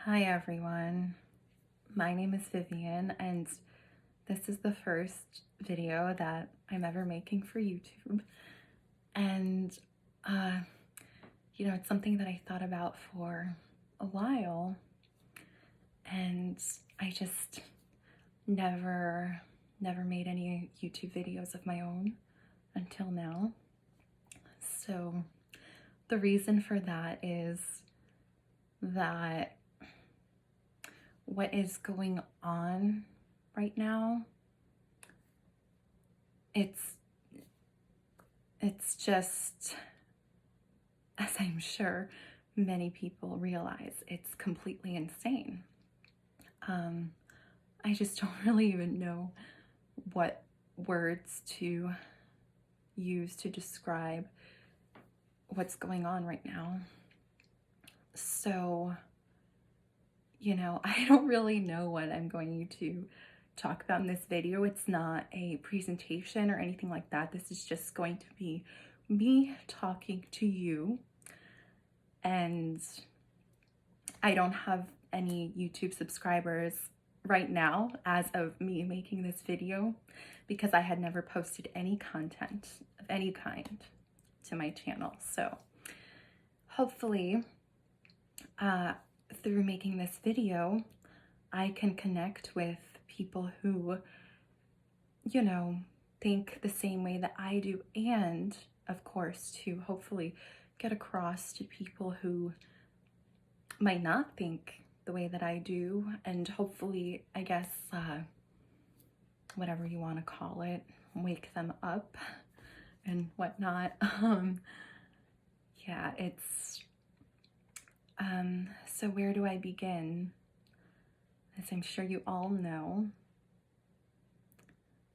Hi everyone, my name is Vivian and this is the first video that I'm ever making for YouTube. And it's something that I thought about for a while and I just never made any YouTube videos of my own until now. So the reason for that is that what is going on right now, it's just, as I'm sure many people realize, it's completely insane. I just don't really even know what words to use to describe what's going on right now. So I don't really know what I'm going to talk about in this video. It's not a presentation or anything like that. This is just going to be me talking to you. And I don't have any YouTube subscribers right now as of me making this video because I had never posted any content of any kind to my channel. So hopefully, through making this video, I can connect with people who, think the same way that I do, and of course to hopefully get across to people who might not think the way that I do, and hopefully, I guess, whatever you want to call it, wake them up and whatnot. Yeah, it's so where do I begin? As I'm sure you all know,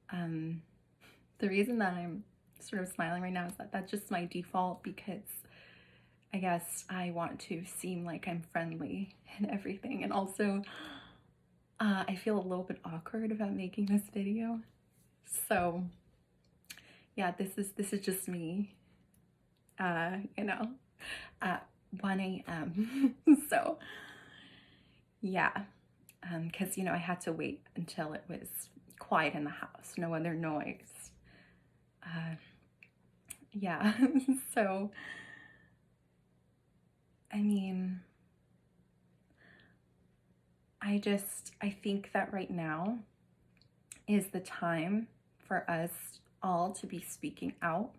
the reason that I'm sort of smiling right now is that that's just my default, because I guess I want to seem like I'm friendly and everything. And also, I feel a little bit awkward about making this video. So yeah, this is just me, at 1 a.m. So yeah, because I had to wait until it was quiet in the house, no other noise. Yeah, so I mean, I think that right now is the time for us all to be speaking out.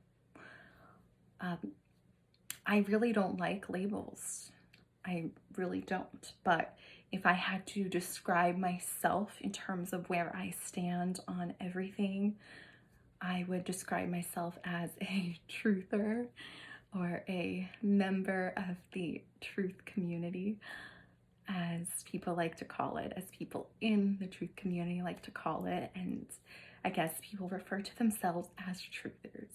I really don't like labels. I really don't. But if I had to describe myself in terms of where I stand on everything, I would describe myself as a truther, or a member of the truth community, as people like to call it, as people in the truth community like to call it, and I guess people refer to themselves as truthers.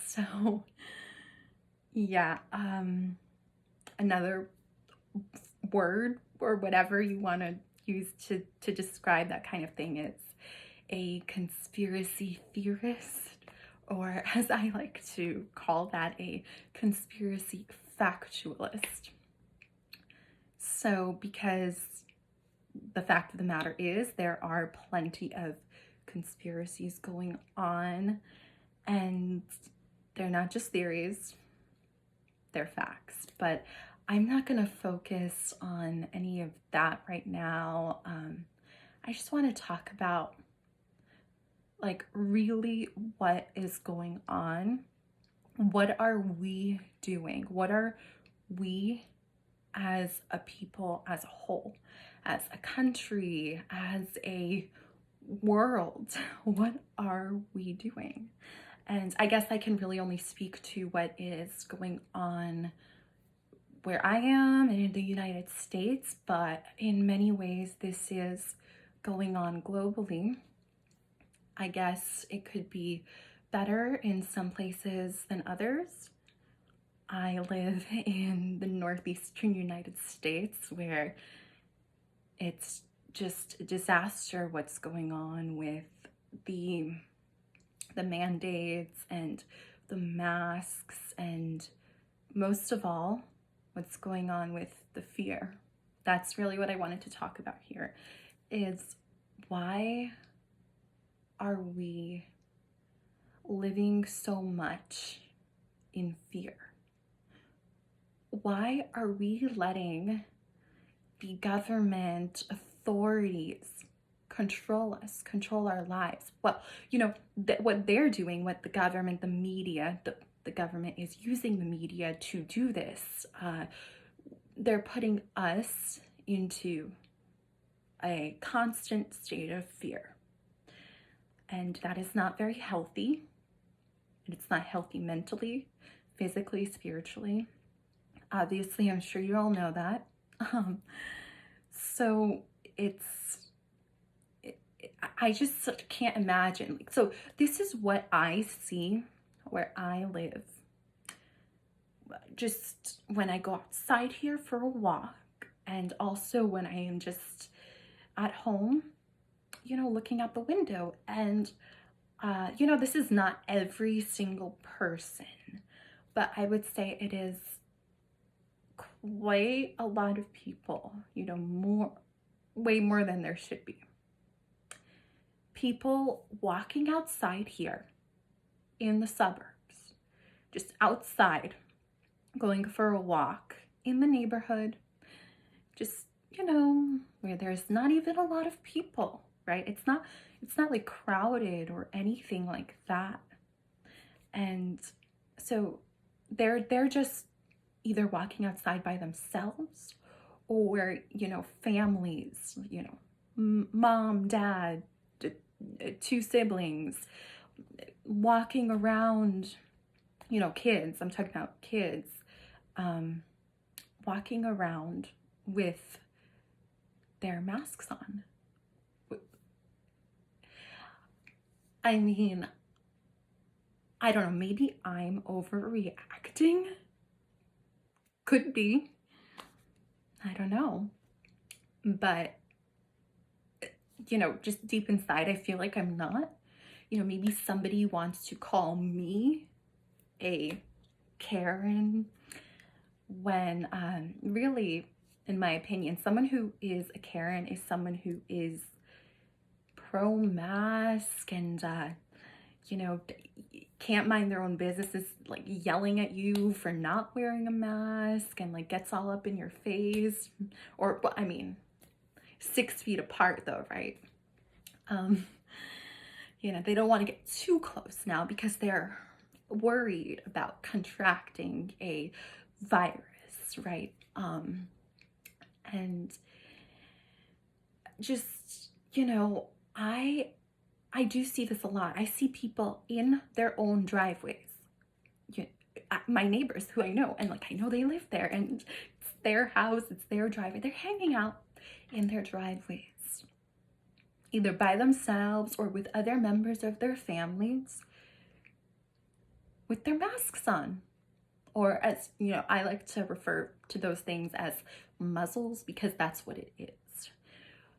So yeah, another word or whatever you want to use to describe that kind of thing is a conspiracy theorist, or as I like to call that, a conspiracy factualist. So because the fact of the matter is there are plenty of conspiracies going on, and they're not just theories, they're facts. But I'm not going to focus on any of that right now. I just want to talk about really what is going on. What are we doing? What are we as a people, as a whole, as a country, as a world? What are we doing? And I guess I can really only speak to what is going on where I am and in the United States, but in many ways this is going on globally. I guess it could be better in some places than others. I live in the northeastern United States, where it's just a disaster what's going on with the mandates and the masks, and most of all, what's going on with the fear That's really what I wanted to talk about here, is why are we living so much in fear? Why are we letting the government authorities control us, control our lives? Well, what they're doing, what the government, the media, the government is using the media to do this. They're putting us into a constant state of fear. And that is not very healthy. It's not healthy mentally, physically, spiritually. Obviously, I'm sure you all know that. So I just can't imagine. So this is what I see where I live. Just when I go outside here for a walk, and also when I am just at home, looking out the window. And, this is not every single person, but I would say it is quite a lot of people, way more than there should be. People walking outside here in the suburbs, just outside, going for a walk in the neighborhood, just, where there's not even a lot of people, right? It's not like crowded or anything like that. And so they're just either walking outside by themselves, or, families, mom, dad, two siblings, walking around, kids, I'm talking about kids, walking around with their masks on. I mean, I don't know, maybe I'm overreacting. Could be. I don't know. But, just deep inside, I feel like I'm not. Maybe somebody wants to call me a Karen, when really, in my opinion, someone who is a Karen is someone who is pro-mask and, can't mind their own business, is like yelling at you for not wearing a mask, and like gets all up in your face. Or, well, I mean, 6 feet apart though, right? They don't want to get too close now because they're worried about contracting a virus, right? And just, I do see this a lot. I see people in their own driveways. My neighbors who I know, and like I know they live there, and it's their house, it's their driveway. They're hanging out in their driveways, either by themselves or with other members of their families, with their masks on. Or, as I like to refer to those things as muzzles, because that's what it is.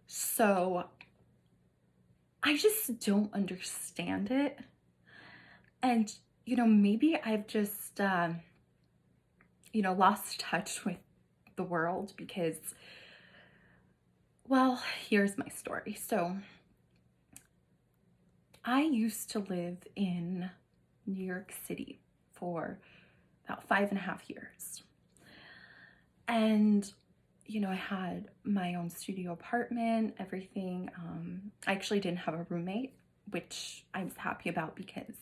So I just don't understand it. And, maybe I've just, lost touch with the world because, well, here's my story. So I used to live in New York City for about 5.5 years. And, I had my own studio apartment, everything. I actually didn't have a roommate, which I was happy about because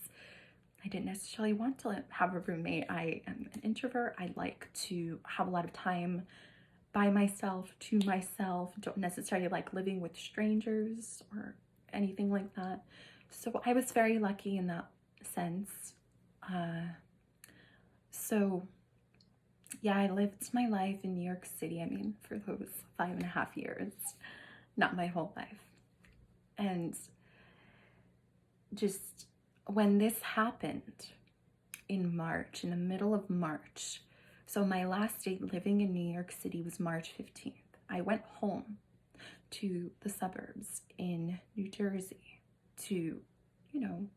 I didn't necessarily want to have a roommate. I am an introvert. I like to have a lot of time by myself, to myself. Don't necessarily like living with strangers or anything like that. So I was very lucky in that sense. So yeah, I lived my life in New York City. I mean, for those 5.5 years, not my whole life. And just when this happened in March, in the middle of March, so my last day living in New York City was March 15th. I went home to the suburbs in New Jersey to,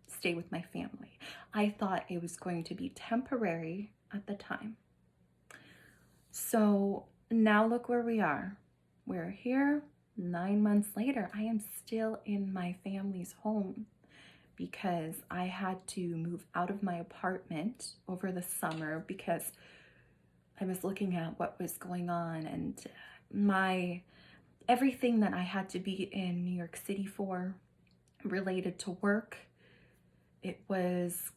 stay with my family. I thought it was going to be temporary at the time. So now look where we are. we're here 9 months later. I am still in my family's home because I had to move out of my apartment over the summer because I was looking at what was going on, and my everything that I had to be in New York City for related to work, it was,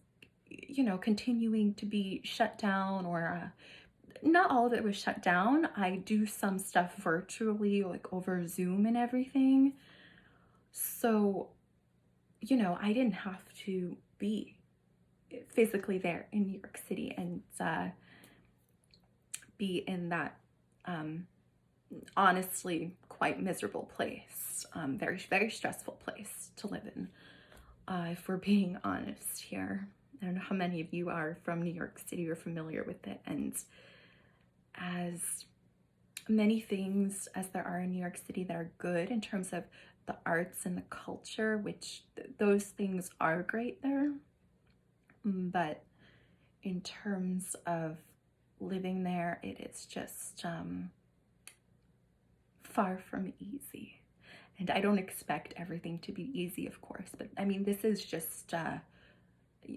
continuing to be shut down, or not all of it was shut down. I do some stuff virtually, like over Zoom and everything. So, I didn't have to be physically there in New York City and be in that honestly quite miserable place, very, very stressful place to live in. If we're being honest here, I don't know how many of you are from New York City or familiar with it, and as many things as there are in New York City that are good in terms of the arts and the culture, which those things are great there, but in terms of living there, it is just far from easy. And I don't expect everything to be easy, of course, but I mean, this is just a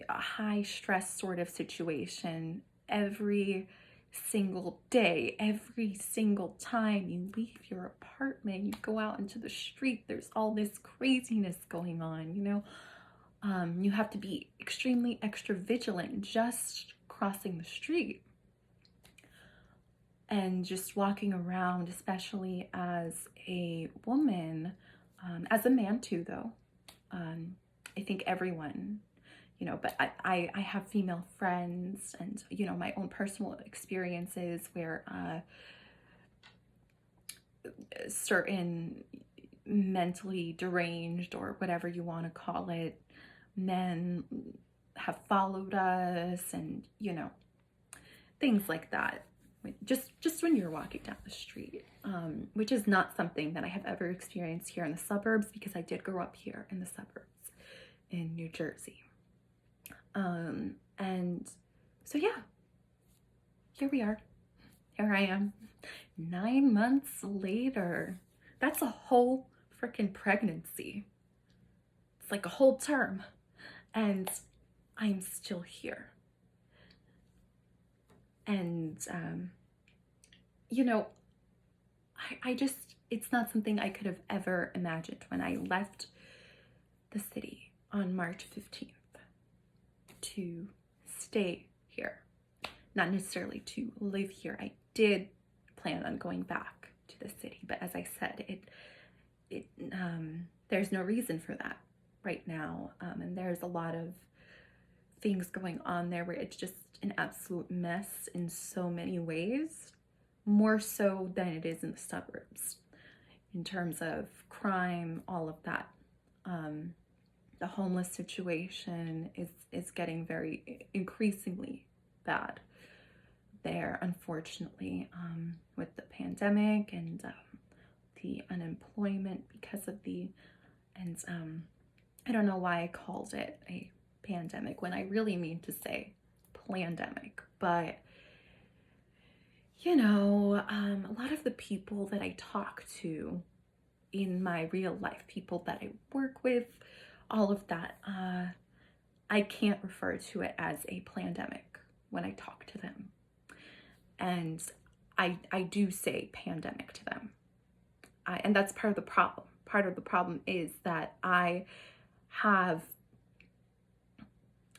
high stress sort of situation every single day, every single time you leave your apartment, you go out into the street, there's all this craziness going on, you have to be extremely extra vigilant just crossing the street and just walking around, especially as a woman, as a man too, though. I think everyone, but I have female friends and, my own personal experiences where certain mentally deranged, or whatever you want to call it, men have followed us, and, things like that. Just when you're walking down the street, which is not something that I have ever experienced here in the suburbs, because I did grow up here in the suburbs in New Jersey. And so, yeah, here we are. Here I am, 9 months later. That's a whole freaking pregnancy. It's like a whole term. And I'm still here. And, I just, it's not something I could have ever imagined when I left the city on March 15th to stay here. Not necessarily to live here. I did plan on going back to the city, but as I said, there's no reason for that right now. And there's a lot of things going on there where it's just an absolute mess in so many ways, more so than it is in the suburbs in terms of crime, all of that. The homeless situation is getting very increasingly bad there, unfortunately, with the pandemic and the unemployment because of I don't know why I called it a pandemic when I really mean to say plandemic, but a lot of the people that I talk to in my real life, people that I work with, all of that, I can't refer to it as a plandemic when I talk to them. And I do say pandemic to them. And that's part of the problem. Part of the problem is that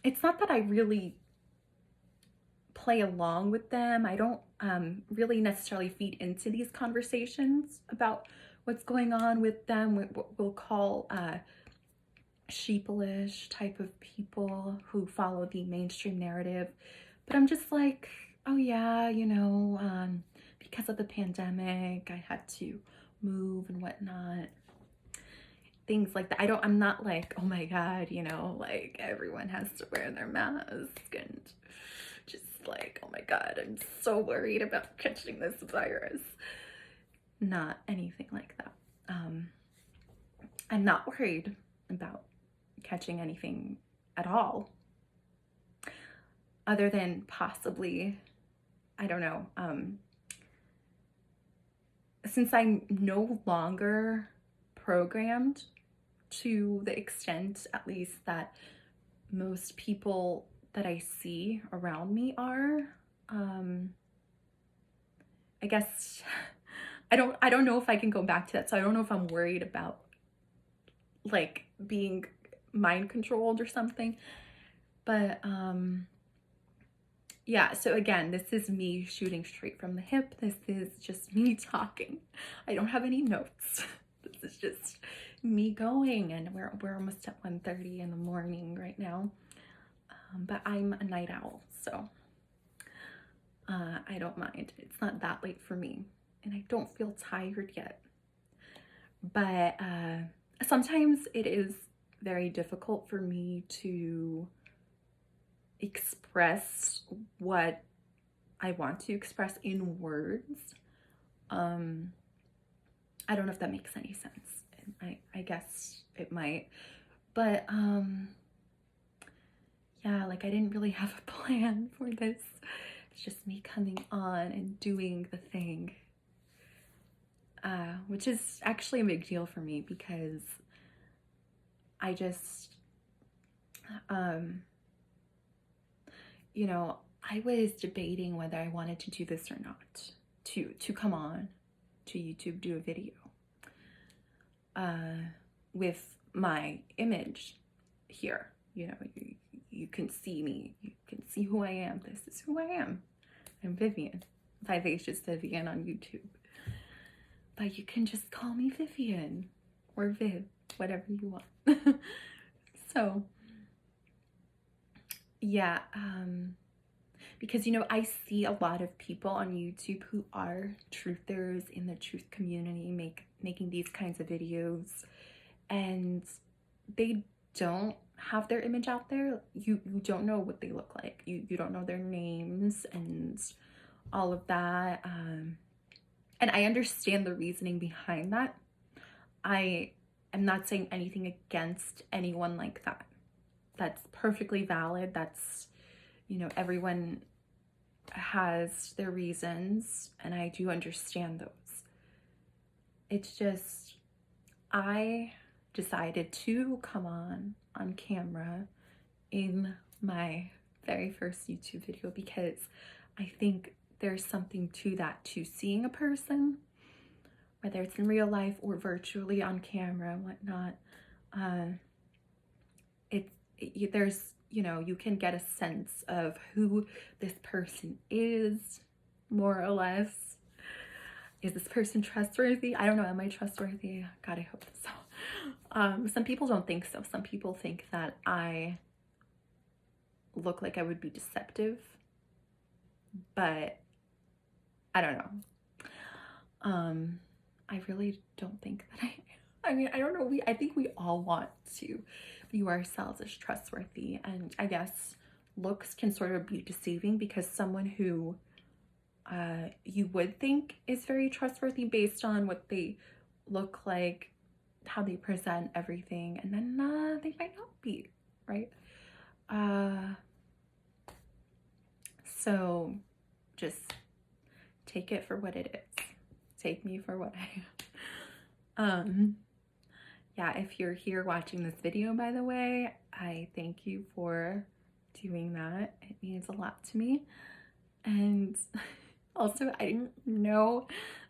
it's not that I really play along with them. I don't really necessarily feed into these conversations about what's going on with them, what we'll call sheepish type of people who follow the mainstream narrative. But I'm just like, oh yeah, because of the pandemic, I had to move and whatnot. Things like that. I'm not like, oh my God, like everyone has to wear their mask, and just like, oh my God, I'm so worried about catching this virus. Not anything like that. I'm not worried about catching anything at all, other than possibly, I don't know, since I'm no longer programmed to the extent, at least, that most people that I see around me are, I guess I don't know if I can go back to that. So I don't know if I'm worried about like being mind controlled or something. But yeah, so again, this is me shooting straight from the hip. This is just me talking. I don't have any notes. This is just me going, and we're almost at 1:30 in the morning right now. But I'm a night owl, so I don't mind. It's not that late for me, and I don't feel tired yet. But sometimes it is very difficult for me to express what I want to express in words. I don't know if that makes any sense. I guess it might. But yeah, like I didn't really have a plan for this. It's just me coming on and doing the thing. Which is actually a big deal for me because I just, you know, I was debating whether I wanted to do this or not, to come on to YouTube, do a video with my image here. You know, you can see me, you can see who I am. This is who I am. I'm Vivian, Vivacious Vivian on YouTube. But you can just call me Vivian or Viv, whatever you want. So yeah, because, you know, I see a lot of people on YouTube who are truthers in the truth community making these kinds of videos, and they don't have their image out there. You don't know what they look like. You don't know their names and all of that. And I understand the reasoning behind that. I am not saying anything against anyone like that. That's perfectly valid. That's, you know, everyone has their reasons, and I do understand those. It's just, I decided to come on camera in my very first YouTube video because I think there's something to that, to seeing a person, whether it's in real life or virtually on camera and whatnot. There's, you know, you can get a sense of who this person is, more or less. Is this person trustworthy? I don't know. Am I trustworthy? God, I hope so. Some people don't think so. Some people think that I look like I would be deceptive, but I don't know. I really don't think that I mean, I don't know. I think we all want to view ourselves as trustworthy, and I guess looks can sort of be deceiving because someone who you would think is very trustworthy based on what they look like, how they present everything, and then they might not be, right? So just take it for what it is. Take me for what I am. Yeah, if you're here watching this video, by the way, I thank you for doing that. It means a lot to me. And also, I didn't know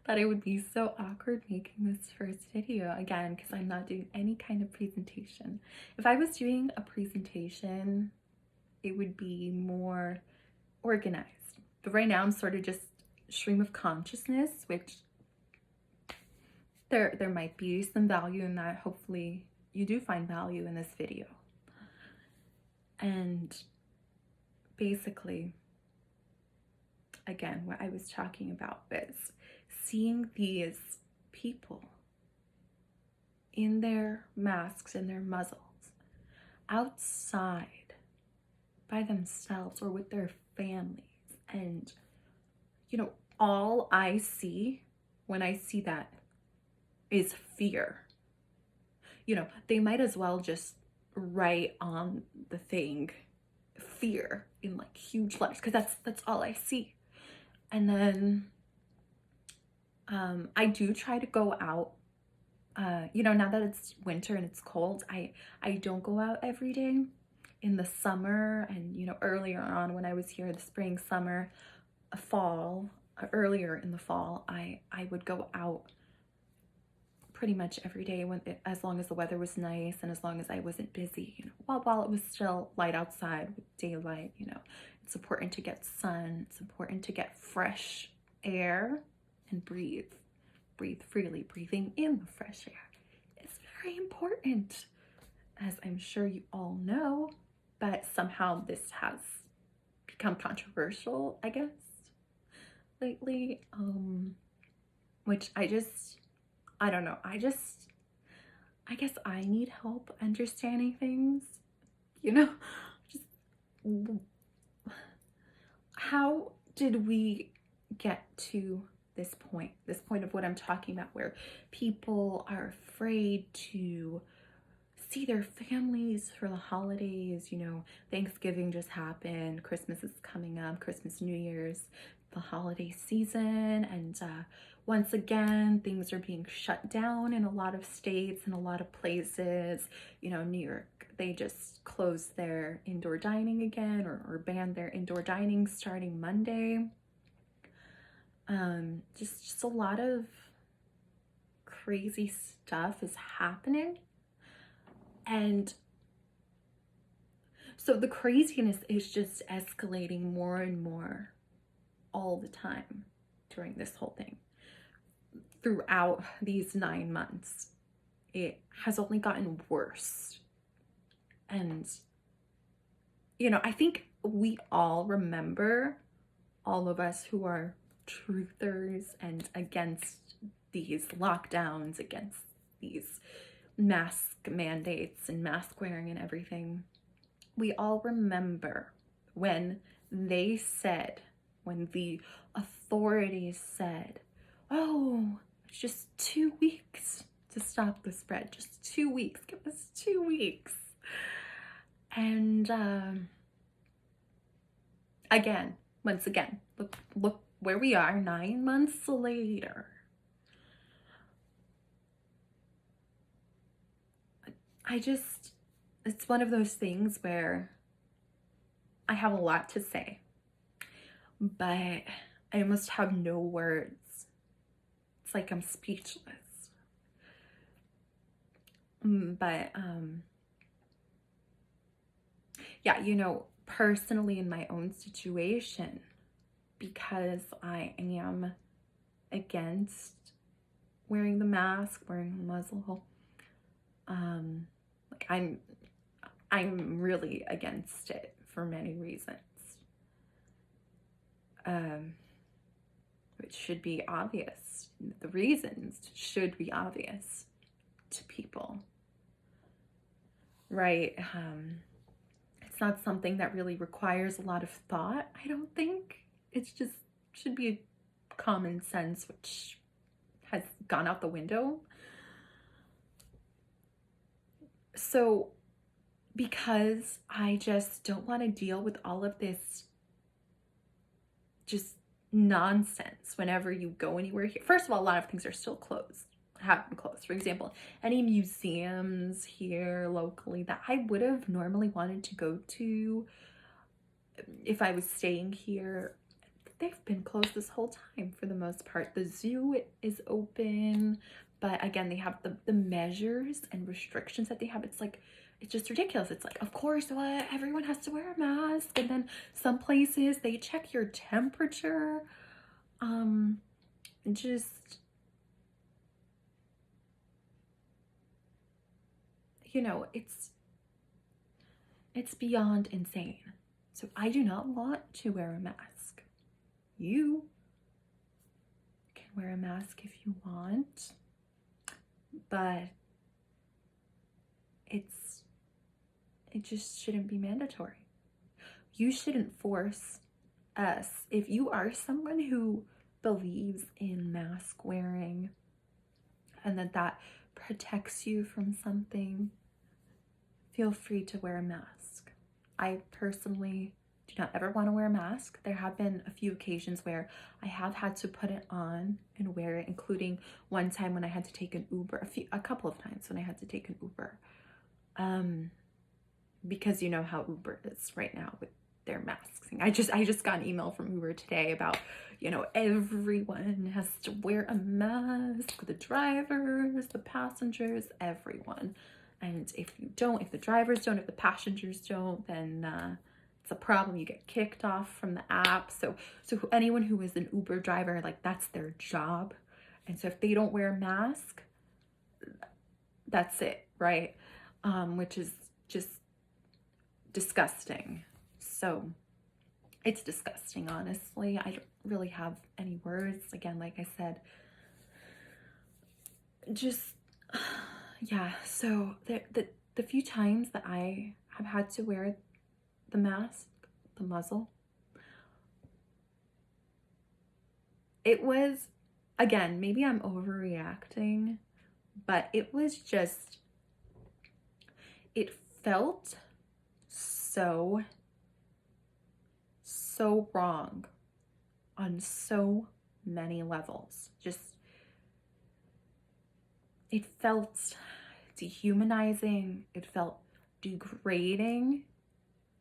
that it would be so awkward making this first video, again, because I'm not doing any kind of presentation. If I was doing a presentation, it would be more organized. But right now, I'm sort of just stream of consciousness, which there might be some value in that. Hopefully you do find value in this video. And basically, again, what I was talking about was seeing these people in their masks and their muzzles outside by themselves or with their families. And, you know, all I see when I see that is fear. You know, they might as well just write on the thing fear in like huge letters, because that's all I see. And then I do try to go out. You know, now that it's winter and it's cold, I don't go out every day. In the summer and, you know, earlier on when I was here, the spring, summer, fall, earlier in the fall, I would go out pretty much every day as long as the weather was nice and as long as I wasn't busy, you know, while it was still light outside with daylight. You know, it's important to get sun, it's important to get fresh air and breathe freely. Breathing in the fresh air is very important, as I'm sure you all know, but somehow this has become controversial, I guess, lately. Which I don't know. I guess I need help understanding things, you know? Just how did we get to this point of what I'm talking about, where people are afraid to see their families for the holidays? You know, Thanksgiving just happened, Christmas is coming up, Christmas, New Year's, the holiday season, and once again, things are being shut down in a lot of states and a lot of places. You know, New York, they just closed their indoor dining again, or banned their indoor dining starting Monday. Just a lot of crazy stuff is happening. And so the craziness is just escalating more and more all the time during this whole thing. Throughout these 9 months, it has only gotten worse. And, you know, I think we all remember, all of us who are truthers and against these lockdowns, against these mask mandates and mask wearing and everything, we all remember when they said, when the authorities said, oh, it's just 2 weeks to stop the spread, just 2 weeks, give us 2 weeks. And again, once again, look where we are 9 months later. It's one of those things where I have a lot to say, but I almost have no words. It's like I'm speechless. But yeah, you know, personally in my own situation, because I am against wearing the mask, wearing the muzzle, like I'm really against it for many reasons. Which should be obvious. The reasons should be obvious to people, right? It's not something that really requires a lot of thought, I don't think. It's just should be common sense, which has gone out the window. So because I just don't want to deal with all of this just nonsense whenever you go anywhere here. First of all, a lot of things are still closed, have been closed. For example, any museums here locally that I would have normally wanted to go to if I was staying here, they've been closed this whole time for the most part. The zoo is open, but again, they have the measures and restrictions that they have. It's like, it's just ridiculous. It's like, of course, what? Everyone has to wear a mask. And then some places, they check your temperature. Just, you know, it's beyond insane. So I do not want to wear a mask. You can wear a mask if you want, but it just shouldn't be mandatory. You shouldn't force us. If you are someone who believes in mask wearing and that protects you from something, feel free to wear a mask. I personally do not ever want to wear a mask. There have been a few occasions where I have had to put it on and wear it, including one time when I had to take an Uber, a couple of times when I had to take an Uber. Because you know how Uber is right now with their masks. I just got an email from Uber today about, you know, everyone has to wear a mask, the drivers, the passengers, everyone. And if the drivers don't, if the passengers don't, then it's a problem. You get kicked off from the app. So anyone who is an Uber driver, like, that's their job. And so if they don't wear a mask, that's it, right? Which is just disgusting. So it's disgusting, honestly. I don't really have any words. Again, like I said, just, yeah. So the few times that I have had to wear the mask, the muzzle, it was, again, maybe I'm overreacting, but it was just, it felt so wrong on so many levels. Just, it felt dehumanizing. It felt degrading.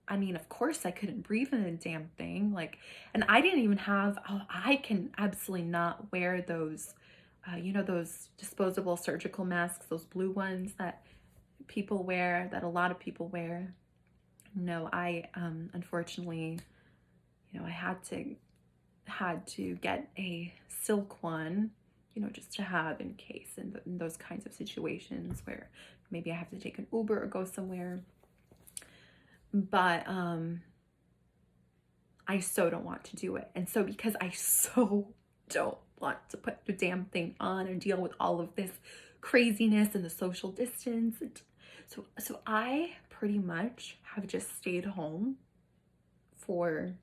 I mean, of course I couldn't breathe in a damn thing. Like, and I didn't even have, I can absolutely not wear those, you know, those disposable surgical masks, those blue ones that people wear, that a lot of people wear. No, I, unfortunately, you know, I had to get a silk one, you know, just to have in case in those kinds of situations where maybe I have to take an Uber or go somewhere. But I so don't want to do it. And so because I so don't want to put the damn thing on and deal with all of this craziness and the social distance, and so I pretty much have just stayed home for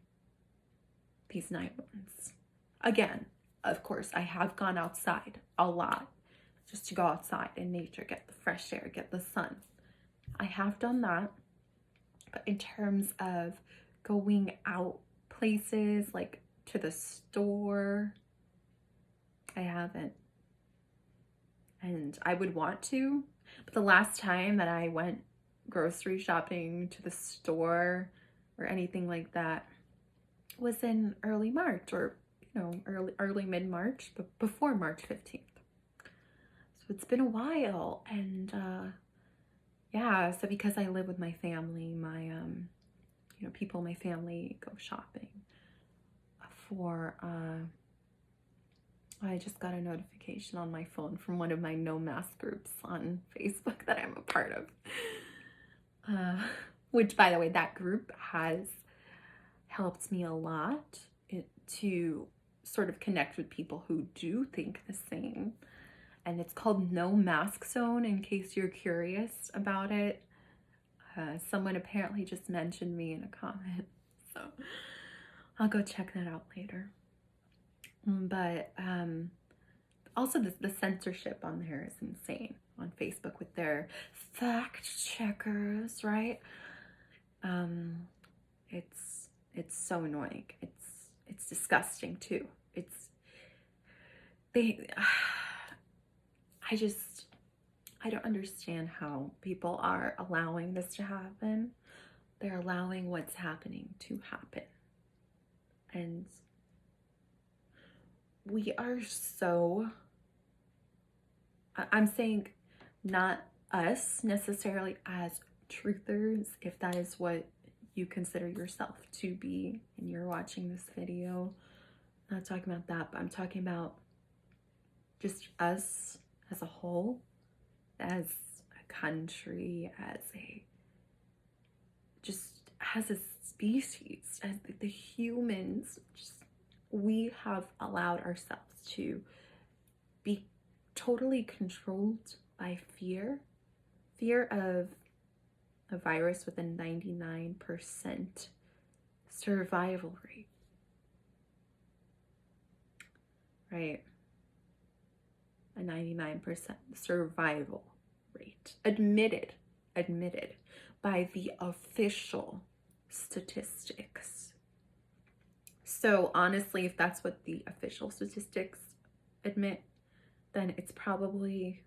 these 9 months. Again, of course, I have gone outside a lot, just to go outside in nature, get the fresh air, get the sun. I have done that. But in terms of going out places, like to the store, I haven't. And I would want to. But the last time that I went grocery shopping to the store or anything like that was in early March, or, you know, early mid-March, but before March 15th. So it's been a while. And yeah, so because I live with my family, my you know, people in my family go shopping for I just got a notification on my phone from one of my no mask groups on Facebook that I'm a part of, which, by the way, that group has helped me a lot to sort of connect with people who do think the same. And it's called No Mask Zone, in case you're curious about it. Someone apparently just mentioned me in a comment, so I'll go check that out later. But also the censorship on there is insane on Facebook with their fact checkers, right? It's so annoying. It's disgusting too. I don't understand how people are allowing this to happen. They're allowing what's happening to happen. And we are so, I'm saying not us necessarily as truthers, if that is what you consider yourself to be and you're watching this video. I'm not talking about that, but I'm talking about just us as a whole, as a country, as a species, as the humans. Just, we have allowed ourselves to be totally controlled by fear of a virus with a 99% survival rate, right? A 99% survival rate, admitted by the official statistics. So honestly, if that's what the official statistics admit, then it's probably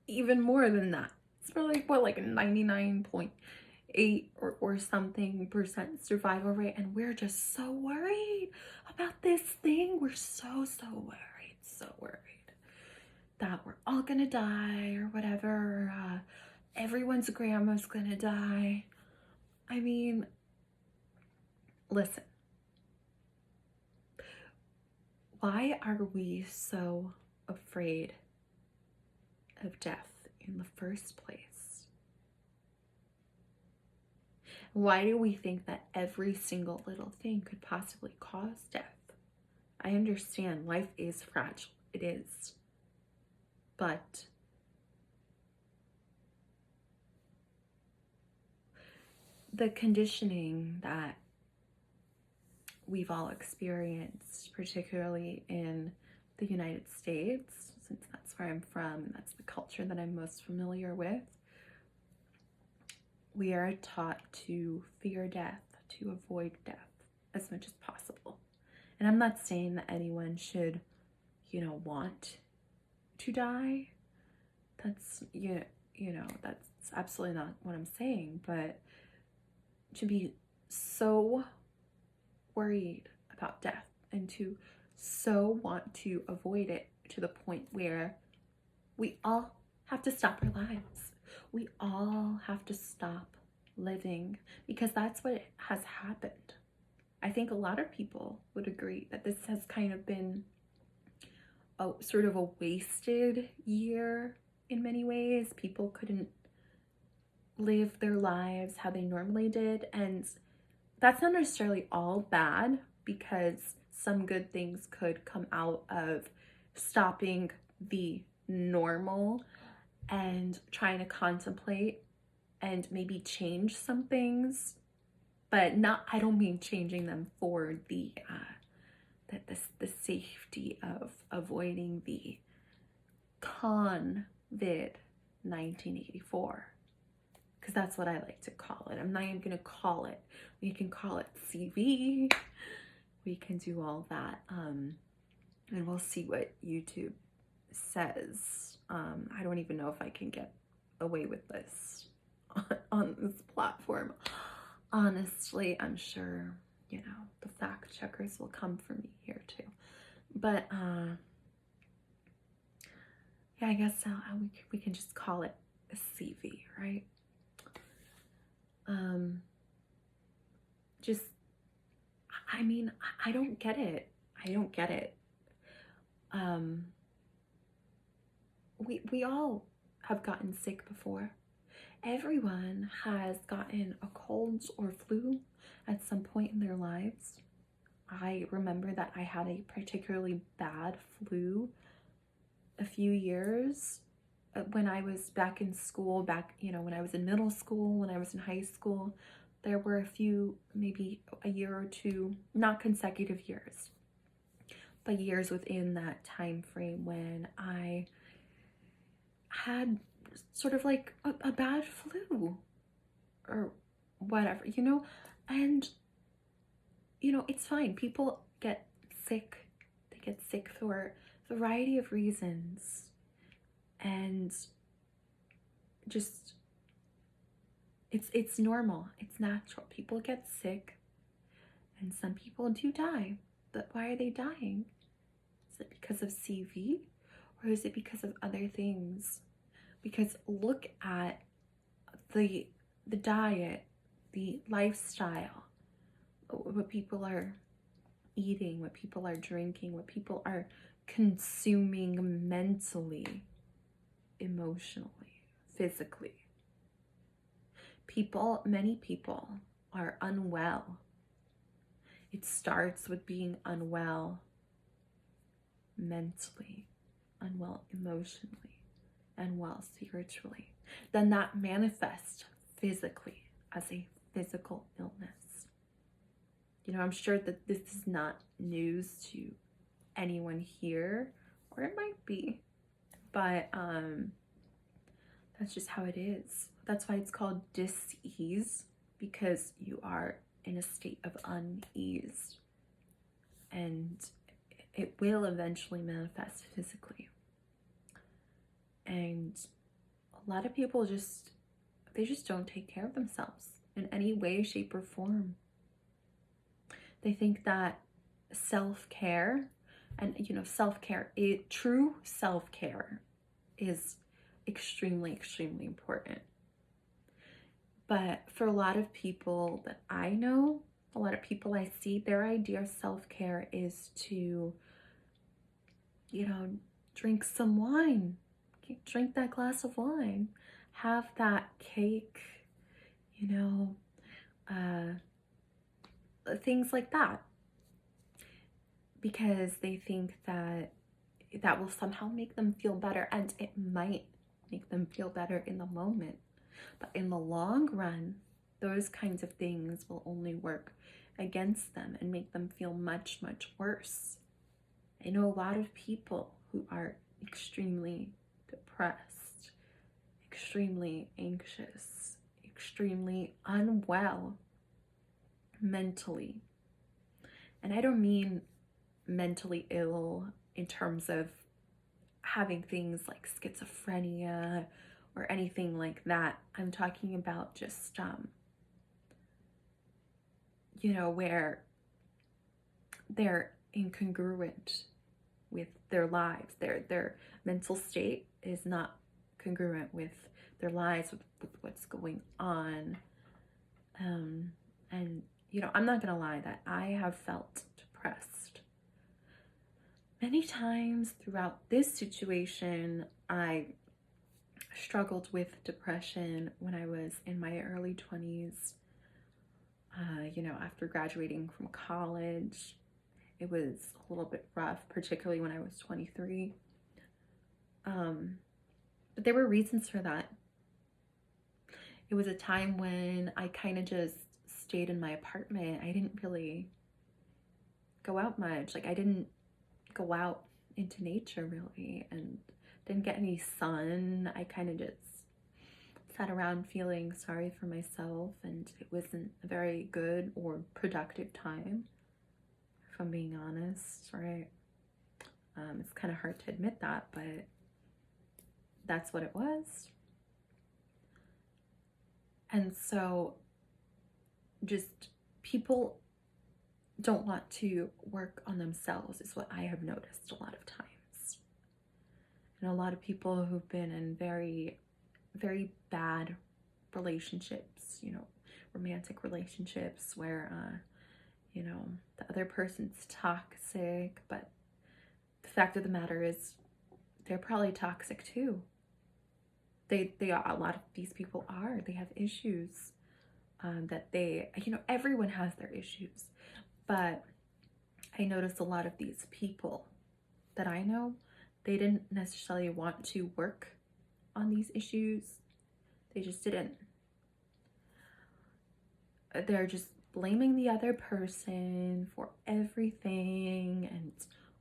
even more than that. It's probably what, like 99.8 or something percent survival rate, and we're just so worried about this thing. We're so worried that we're all gonna die or whatever. Everyone's grandma's gonna die. I mean, listen, why are we so afraid of death in the first place? Why do we think that every single little thing could possibly cause death? I understand life is fragile, it is. But the conditioning that we've all experienced, particularly in the United States, since that's where I'm from and that's the culture that I'm most familiar with, we are taught to fear death, to avoid death as much as possible. And I'm not saying that anyone should, want to die. That's, that's absolutely not what I'm saying. But to be so worried about death and to so want to avoid it to the point where we all have to stop our lives. We all have to stop living, because that's what has happened. I think a lot of people would agree that this has kind of been a sort of a wasted year in many ways. People couldn't live their lives how they normally did, and that's not necessarily all bad, because some good things could come out of stopping the normal and trying to contemplate and maybe change some things, but not, I don't mean changing them for the safety of avoiding the COVID 1984, because that's what I like to call it. I'm not even gonna call it. We can call it CV. We can do all that, and we'll see what YouTube says. I don't even know if I can get away with this on this platform. Honestly, I'm sure, the fact checkers will come for me here too. But yeah, I guess we can just call it a CV, right? Just, I mean, I don't get it. We all have gotten sick before. Everyone has gotten a cold or flu at some point in their lives. I remember that I had a particularly bad flu a few years when I was back in school, when I was in middle school, when I was in high school. There were a few, maybe a year or two, not consecutive years, but years within that time frame when I had sort of like a bad flu or whatever, and it's fine. People get sick. They get sick for a variety of reasons, and just it's normal. It's natural. People get sick, and some people do die. But why are they dying? Is it because of CV, or is it because of other things? Because look at the diet, the lifestyle, what people are eating, what people are drinking, what people are consuming mentally, emotionally, physically. Many people are unwell. It starts with being unwell mentally, unwell emotionally, unwell spiritually. Then that manifests physically as a physical illness. I'm sure that this is not news to anyone here, or it might be, but that's just how it is. That's why it's called dis-ease, because you are in a state of unease, and it will eventually manifest physically. And a lot of people they just don't take care of themselves in any way, shape, or form. They think that self-care, and self-care, true self-care is extremely, extremely important. But for a lot of people that I know, a lot of people I see, their idea of self-care is to, drink some wine, drink that glass of wine, have that cake, uh, things like that. Because they think that will somehow make them feel better, and it might make them feel better in the moment. But in the long run, those kinds of things will only work against them and make them feel much, much worse. I know a lot of people who are extremely depressed, extremely anxious, extremely unwell mentally. And I don't mean mentally ill in terms of having things like schizophrenia or anything like that. I'm talking about just, where they're incongruent with their lives. Their mental state is not congruent with their lives, with what's going on. And, I'm not gonna lie that I have felt depressed many times throughout this situation. I struggled with depression when I was in my early 20s. After graduating from college, it was a little bit rough, particularly when I was 23. But there were reasons for that. It was a time when I kind of just stayed in my apartment. I didn't really go out much. Like, I didn't go out into nature really, and didn't get any sun. I kind of just sat around feeling sorry for myself, and it wasn't a very good or productive time, if I'm being honest, right? It's kind of hard to admit that, but that's what it was. And so just people don't want to work on themselves is what I have noticed a lot of times. And a lot of people who've been in very, very bad relationships, romantic relationships where, the other person's toxic, but the fact of the matter is they're probably toxic too. They are, a lot of these people are, they have issues that everyone has their issues. But I noticed a lot of these people that I know, they didn't necessarily want to work on these issues. They just didn't. They're just blaming the other person for everything and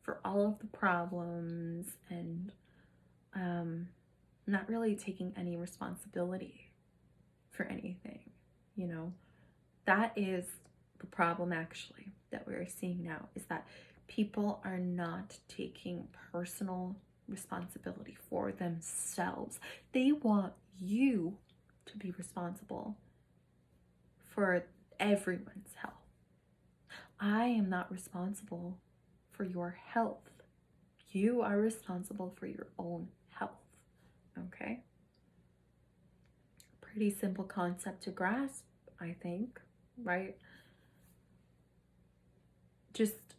for all of the problems, and not really taking any responsibility for anything. That is the problem actually that we're seeing now, is that people are not taking personal responsibility for themselves. They want you to be responsible for everyone's health. I am not responsible for your health. You are responsible for your own health, okay? Pretty simple concept to grasp, I think, right? Just,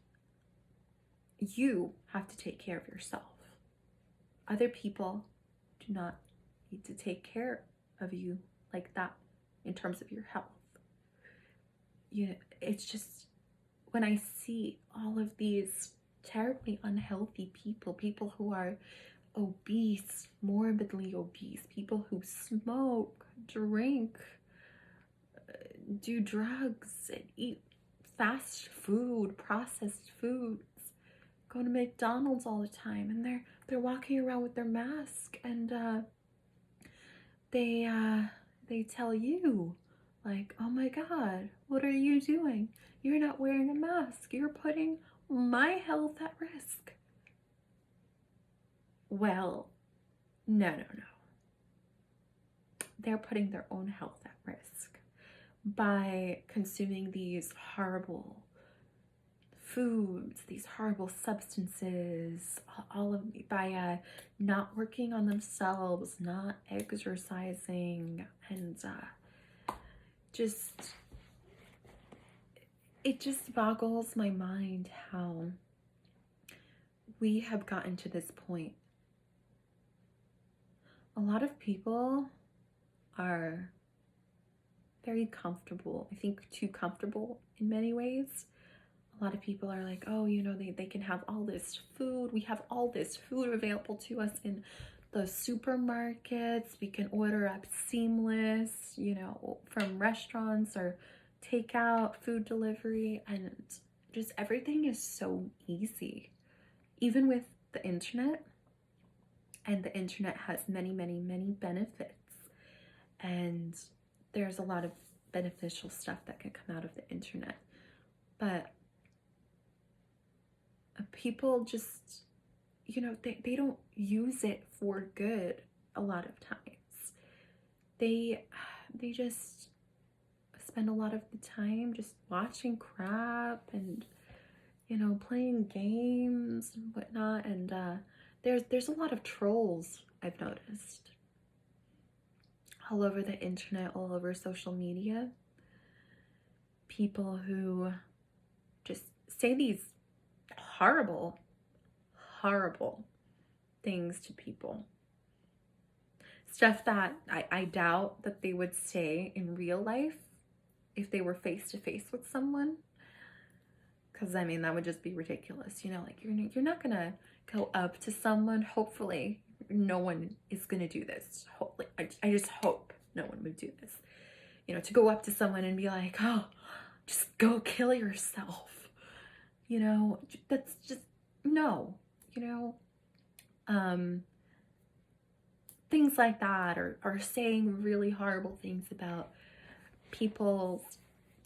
you have to take care of yourself. Other people do not need to take care of you like that in terms of your health. It's just, when I see all of these terribly unhealthy people who are obese, morbidly obese, people who smoke, drink, do drugs, and eat fast food, processed foods, go to McDonald's all the time, and they're walking around with their mask, and they tell you Like, oh my God, what are you doing? You're not wearing a mask. You're putting my health at risk. Well, no, no, no. They're putting their own health at risk by consuming these horrible foods, these horrible substances, all of by not working on themselves, not exercising, and just it just boggles my mind how we have gotten to this point. A lot of people are very comfortable, I think too comfortable in many ways. A lot of people are like, oh, you know, they can have all this food. We have all this food available to us in the supermarkets. We can order up seamless, you know, from restaurants or takeout, food delivery, and just everything is so easy. Even with the internet, and the internet has many, many, many benefits. And there's a lot of beneficial stuff that can come out of the internet. But people just, you know, they don't use it for good a lot of times. They just spend a lot of the time just watching crap and, you know, playing games and whatnot. And there's a lot of trolls, I've noticed, all over the internet, all over social media. People who just say these horrible, horrible things to people. Stuff that I doubt that they would say in real life if they were face to face with someone. Because, I mean, that would just be ridiculous. You know, like, you're not going to go up to someone. Hopefully, no one is going to do this. Hopefully, I just hope no one would do this. You know, to go up to someone and be like, oh, just go kill yourself. You know, that's just, no. You know, things like that, or saying really horrible things about people's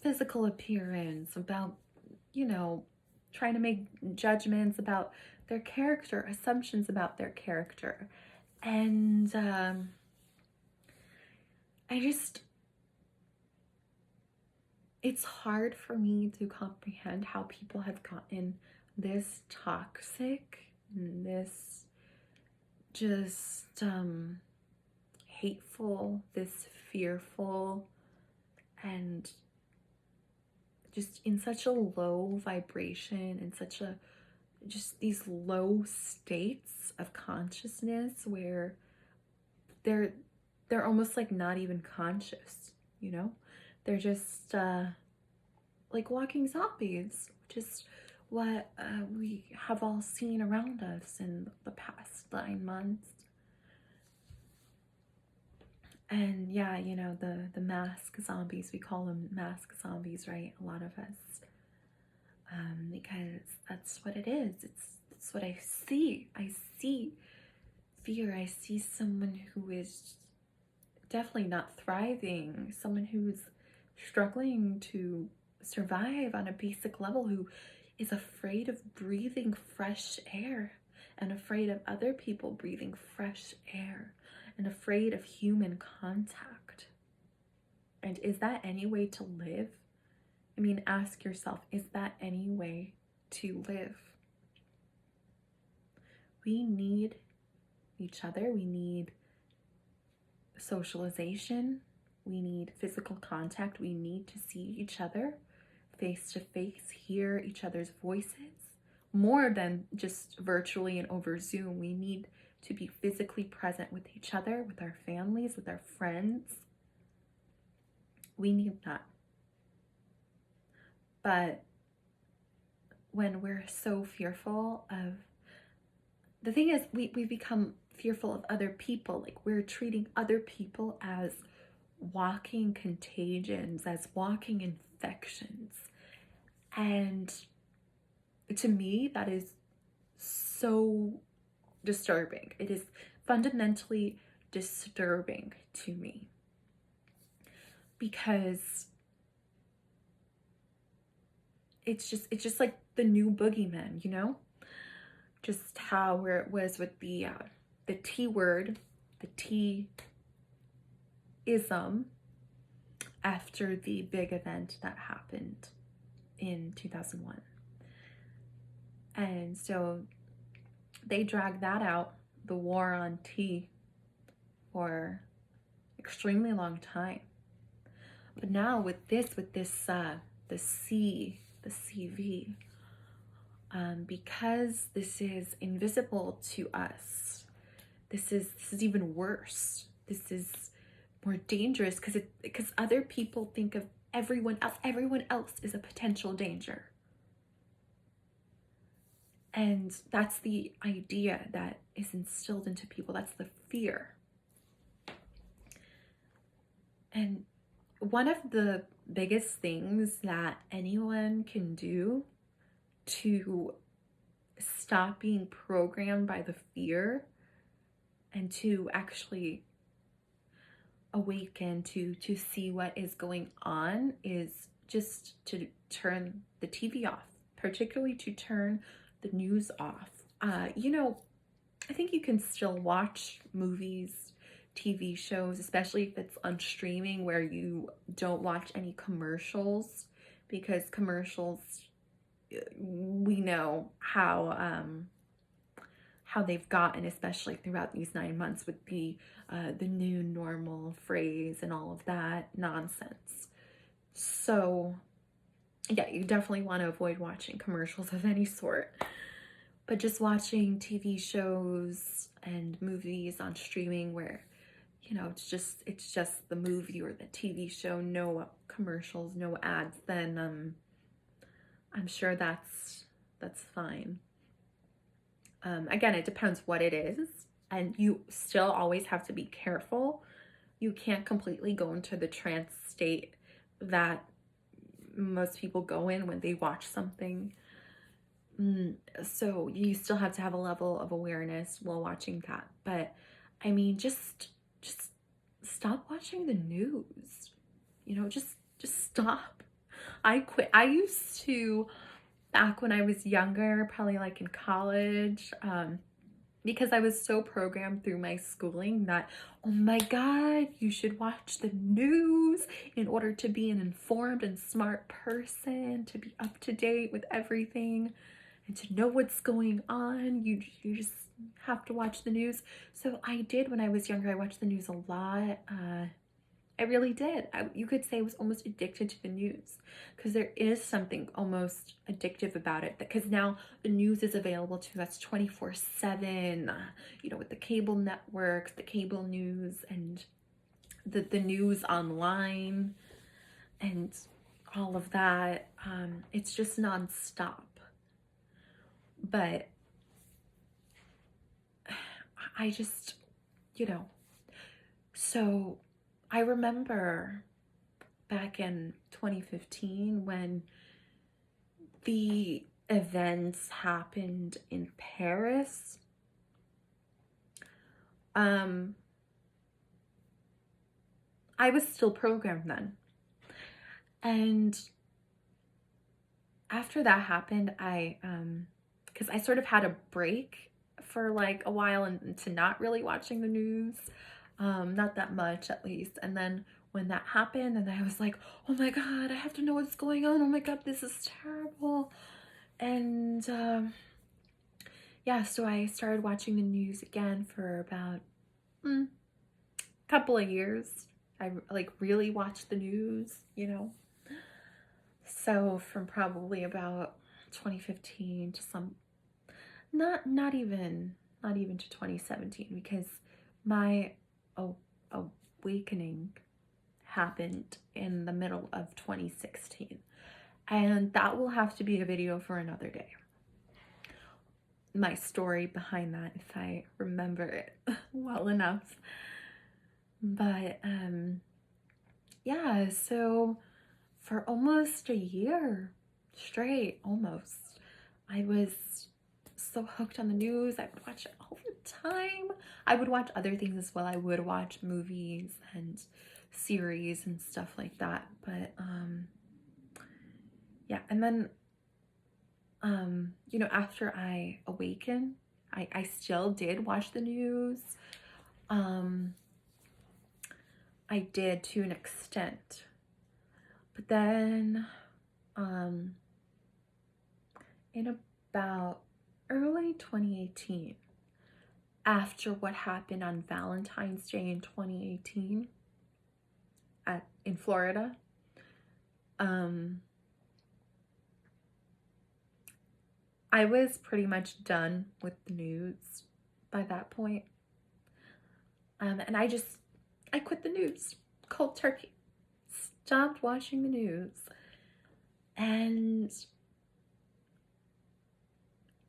physical appearance, about, you know, trying to make judgments about their character, assumptions about their character. And it's hard for me to comprehend how people have gotten this toxic, this just hateful, this fearful, and just in such a low vibration, and such a just these low states of consciousness where they're almost like not even conscious, you know? They're just like walking zombies, which is what we have all seen around us in the past 9 months. And yeah, you know, the mask zombies, we call them mask zombies, right? A lot of us. Because that's what it is. It's what I see. I see fear. I see someone who is definitely not thriving, someone who's struggling to survive on a basic level, who is afraid of breathing fresh air, and afraid of other people breathing fresh air, and afraid of human contact. And is that any way to live? I mean, ask yourself, is that any way to live? We need each other. We need socialization. We need physical contact. We need to see each other face to face, hear each other's voices, more than just virtually and over Zoom. We need to be physically present with each other, with our families, with our friends. We need that. But when we're so fearful of, the thing is, we become fearful of other people. Like, we're treating other people as walking contagions, as walking infections. And to me, that is so disturbing. It is fundamentally disturbing to me. because it's just like the new boogeyman, you know? Just how where it was with the T word, the T ism, after the big event that happened in 2001. And so they dragged that out, the war on tea, for extremely long time. But now with this the CV, because this is invisible to us, this is even worse. This is more dangerous because other people think of everyone else. Everyone else is a potential danger. And that's the idea that is instilled into people. That's the fear. And one of the biggest things that anyone can do to stop being programmed by the fear and to actually awaken to see what is going on is just to turn the TV off, particularly to turn the news off. You know, I think you can still watch movies, TV shows, especially if it's on streaming where you don't watch any commercials, because commercials, we know how they've gotten, especially throughout these 9 months with the new normal phrase and all of that nonsense. So yeah, you definitely want to avoid watching commercials of any sort. But just watching TV shows and movies on streaming where, you know, it's just the movie or the TV show, no commercials, no ads, then I'm sure that's fine. Again, it depends what it is, and you still always have to be careful. You can't completely go into the trance state that most people go in when they watch something. So you still have to have a level of awareness while watching that. But I mean, just stop watching the news. You know, just stop. I quit. I used to, back when I was younger, probably like in college, because I was so programmed through my schooling that, oh my God, you should watch the news in order to be an informed and smart person, to be up to date with everything, and to know what's going on. You just have to watch the news. So I did when I was younger. I watched the news a lot. I really did. You could say I was almost addicted to the news, because there is something almost addictive about it, because now the news is available to us 24/7, you know, with the cable networks, the cable news, and the news online and all of that. It's just nonstop. But I just, you know, so I remember back in 2015 when the events happened in Paris. I was still programmed then. And after that happened, because I sort of had a break for like a while and to not really watching the news, not that much at least. And then when that happened, and I was like, oh my God, I have to know what's going on. Oh my God, this is terrible. And yeah, so I started watching the news again for about a couple of years. I like really watched the news, you know. So from probably about 2015 to some, not even to 2017, because my awakening happened in the middle of 2016, and that will have to be a video for another day. My story behind that, if I remember it well enough. But yeah, so for almost a year straight, almost, I was so hooked on the news. I would watch it all the time. I would watch other things as well. I would watch movies and series and stuff like that. But yeah, and then after I awakened, I still did watch the news. I did to an extent. But then in about early 2018, after what happened on Valentine's Day in 2018 in Florida, I was pretty much done with the news by that point. And I quit the news cold turkey. Stopped watching the news. And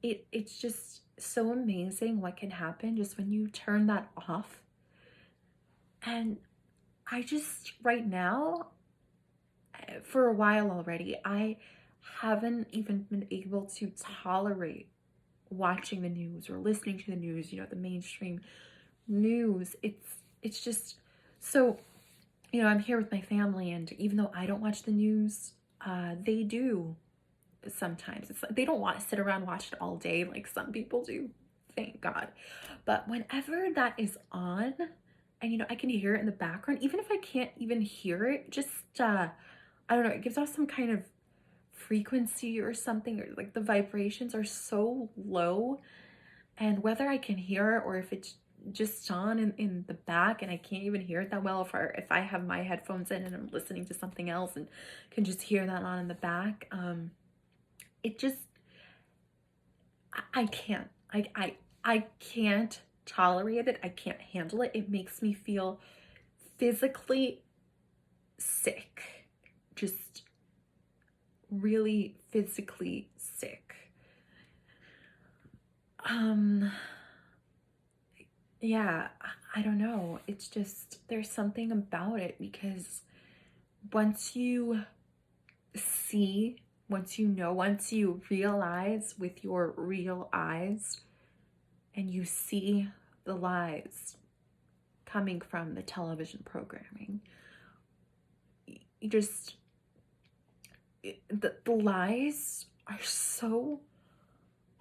it's just so amazing what can happen just when you turn that off. And I just, right now, for a while already, I haven't even been able to tolerate watching the news or listening to the news, the mainstream news. It's just so, I'm here with my family, and even though I don't watch the news, they do sometimes. It's like they don't want to sit around and watch it all day like some people do, thank God. But whenever that is on, and I can hear it in the background, even if I can't even hear it, just I don't know, it gives off some kind of frequency or something, or like the vibrations are so low, and whether I can hear it or if it's just on in the back and I can't even hear it that well, if I have my headphones in and I'm listening to something else and can just hear that on in the back, it just, I can't. I can't tolerate it. I can't handle it. It makes me feel physically sick. Just really physically sick. Yeah, I don't know. It's just, there's something about it, because once you see, once you realize with your real eyes, and you see the lies coming from the television programming, you just, the lies are so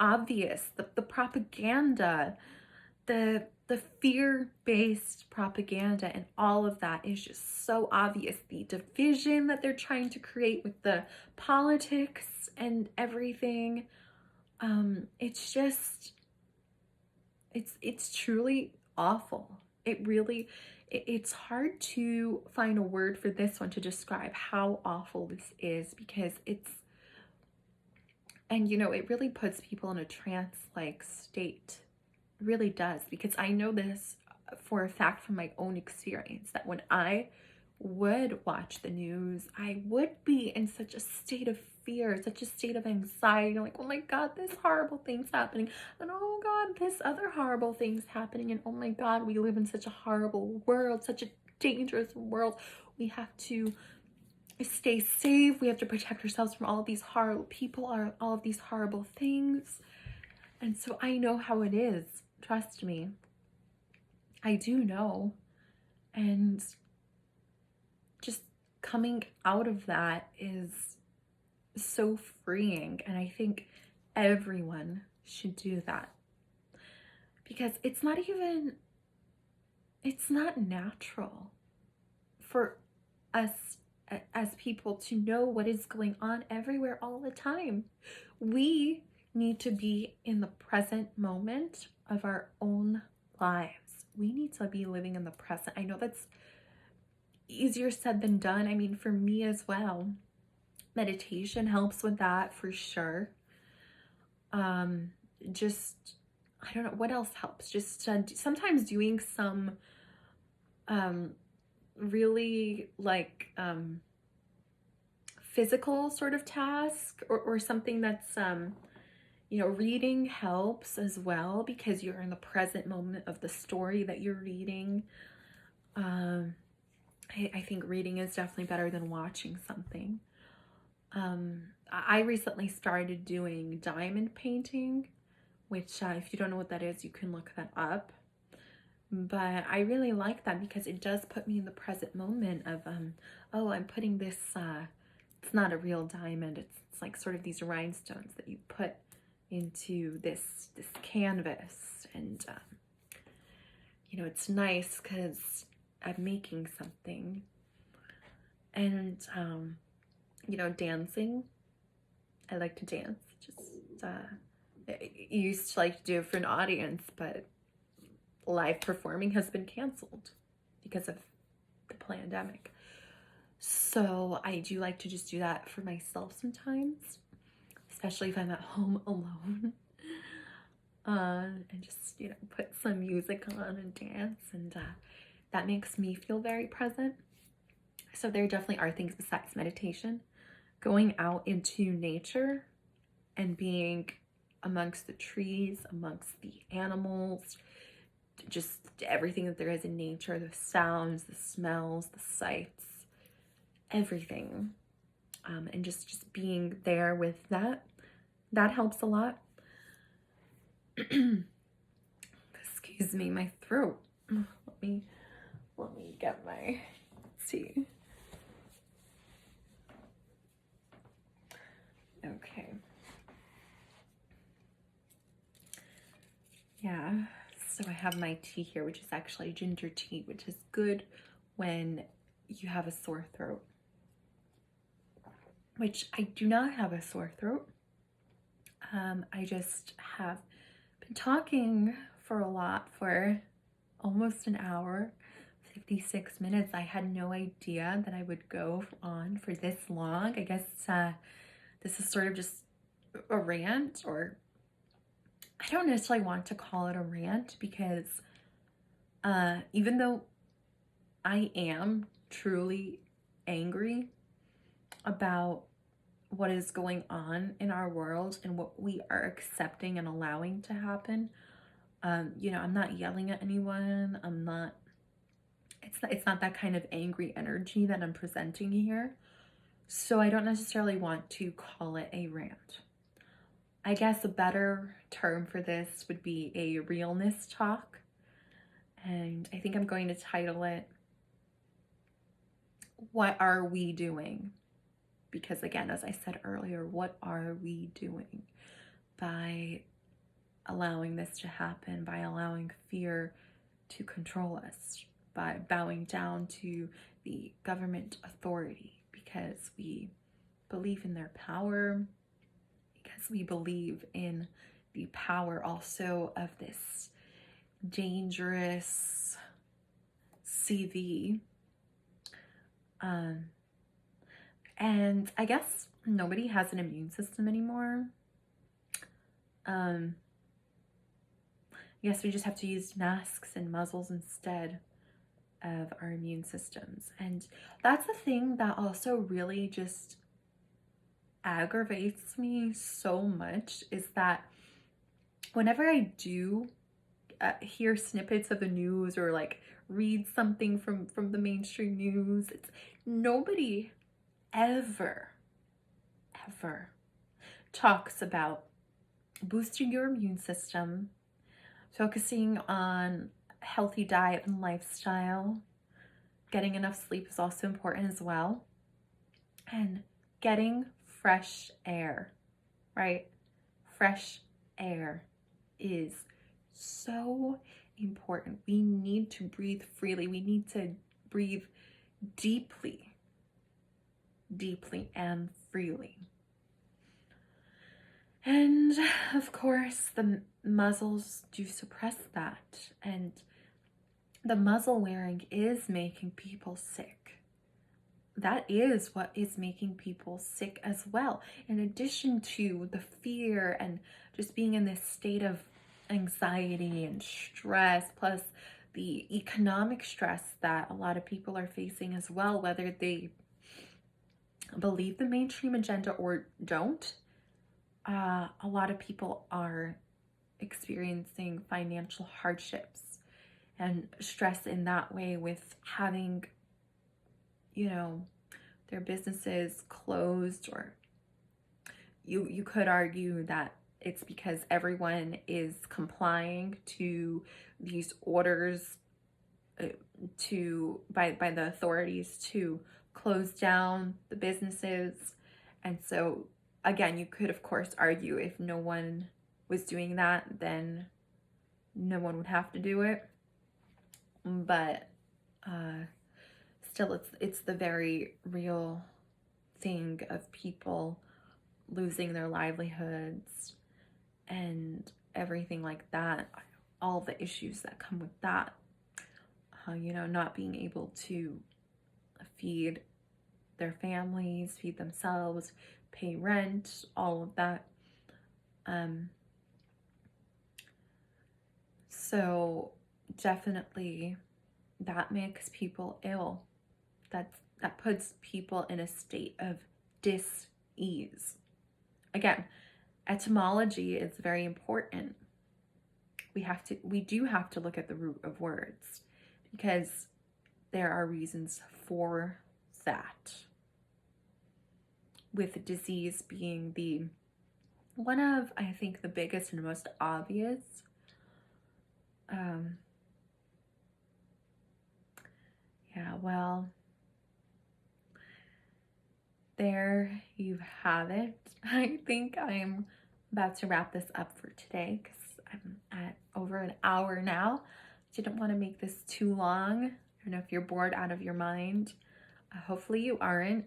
obvious. The propaganda, the fear-based propaganda, and all of that is just so obvious. The division that they're trying to create with the politics and everything, it's just, it's truly awful. It's hard to find a word for this one to describe how awful this is, because it really puts people in a trance-like state. It really does, because I know this for a fact from my own experience, that when I would watch the news, I would be in such a state of fear, such a state of anxiety, like, oh my God, this horrible thing's happening, and oh God, this other horrible thing's happening, and oh my God, we live in such a horrible world, such a dangerous world. We have to stay safe. We have to protect ourselves from all of these horrible people, all of these horrible things. And so I know how it is. Trust me. I do know. And just coming out of that is so freeing. And I think everyone should do that. Because it's not natural for us as people to know what is going on everywhere all the time. We need to be in the present moment of our own lives. We need to be living in the present. I know that's easier said than done. I mean, for me as well, meditation helps with that for sure. Just, I don't know what else helps. Just sometimes doing some really like physical sort of task, or something that's reading helps as well, because you're in the present moment of the story that you're reading. I think reading is definitely better than watching something. I recently started doing diamond painting, which if you don't know what that is, you can look that up. But I really like that because it does put me in the present moment of, oh, I'm putting this, it's not a real diamond. It's like sort of these rhinestones that you put into this canvas. And, you know, it's nice because I'm making something. And, you know, dancing. I like to dance. Just, I used to like to do it for an audience, but live performing has been canceled because of the pandemic. So I do like to just do that for myself sometimes, especially if I'm at home alone. And just, you know, put some music on and dance, and that makes me feel very present. So there definitely are things besides meditation. Going out into nature and being amongst the trees, amongst the animals, just everything that there is in nature, the sounds, the smells, the sights, everything. And just being there with that helps a lot. Excuse me, my throat. Let me get my tea. Okay. Yeah, so I have my tea here, which is actually ginger tea, which is good when you have a sore throat, which I do not have a sore throat. I just have been talking for almost an hour, 56 minutes. I had no idea that I would go on for this long. I guess this is sort of just a rant, or I don't necessarily want to call it a rant because even though I am truly angry about what is going on in our world and what we are accepting and allowing to happen, you know, I'm not yelling at anyone. It's not that kind of angry energy that I'm presenting here. So I don't necessarily want to call it a rant. I guess a better term for this would be a realness talk. And I think I'm going to title it, What Are We Doing? Because again, as I said earlier, what are we doing by allowing this to happen, by allowing fear to control us, by bowing down to the government authority because we believe in their power, because we believe in the power also of this dangerous CV. And I guess nobody has an immune system anymore. I guess we just have to use masks and muzzles instead of our immune systems. And that's the thing that also really just aggravates me so much, is that whenever I do hear snippets of the news or like read something from the mainstream news, it's nobody ever talks about boosting your immune system, focusing on healthy diet and lifestyle. Getting enough sleep is also important as well. And getting fresh air, right? Fresh air is so important. We need to breathe freely. We need to breathe deeply and freely. And of course, the muzzles do suppress that. And the muzzle wearing is making people sick. That is what is making people sick as well. In addition to the fear and just being in this state of anxiety and stress, plus the economic stress that a lot of people are facing as well, whether they believe the mainstream agenda or don't. A lot of people are experiencing financial hardships and stress in that way, with having, you know, their businesses closed, or you could argue that it's because everyone is complying to these orders by the authorities to close down the businesses. And so again, you could of course argue if no one was doing that, then no one would have to do it. But still, it's the very real thing of people losing their livelihoods and everything like that, all the issues that come with that, not being able to feed their families, feed themselves, pay rent, all of that. So definitely that makes people ill. That puts people in a state of dis-ease. Again, etymology is very important. We do have to look at the root of words, because there are reasons for that. With disease being one of, I think, the biggest and most obvious. Yeah, well, there you have it. I think I'm about to wrap this up for today because I'm at over an hour now. Didn't want to make this too long. I don't know if you're bored out of your mind. Hopefully you aren't.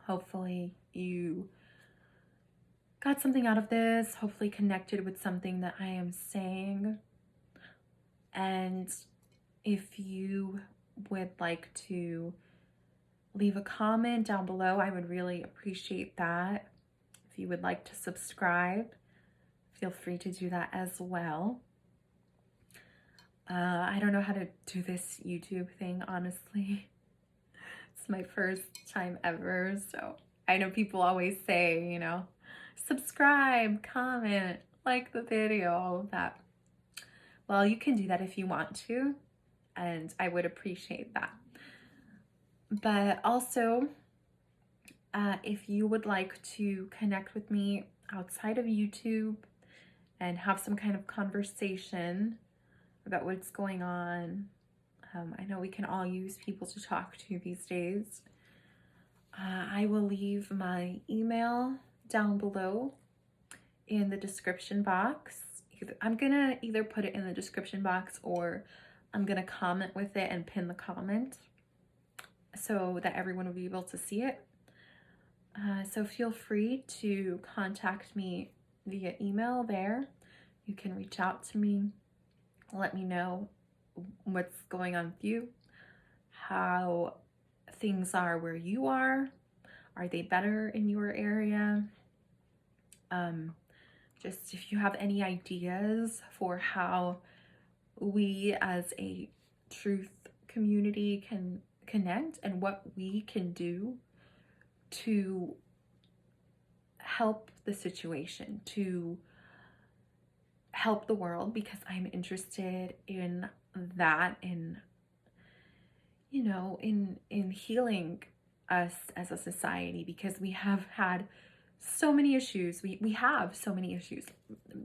Hopefully you got something out of this. Hopefully connected with something that I am saying. And if you would like to leave a comment down below, I would really appreciate that. If you would like to subscribe, feel free to do that as well. I don't know how to do this YouTube thing, honestly. It's my first time ever, so I know people always say, subscribe, comment, like the video, all of that. Well, you can do that if you want to, and I would appreciate that. But also, if you would like to connect with me outside of YouTube and have some kind of conversation about what's going on, I know we can all use people to talk to these days. I will leave my email down below in the description box. I'm gonna either put it in the description box or I'm gonna comment with it and pin the comment so that everyone will be able to see it. So feel free to contact me via email there. You can reach out to me, let me know what's going on with you, how things are where you are. Are they better in your area? Just if you have any ideas for how we as a truth community can connect and what we can do to help the situation, to help the world, because I'm interested in that, in healing us as a society, because we have had so many issues. We have so many issues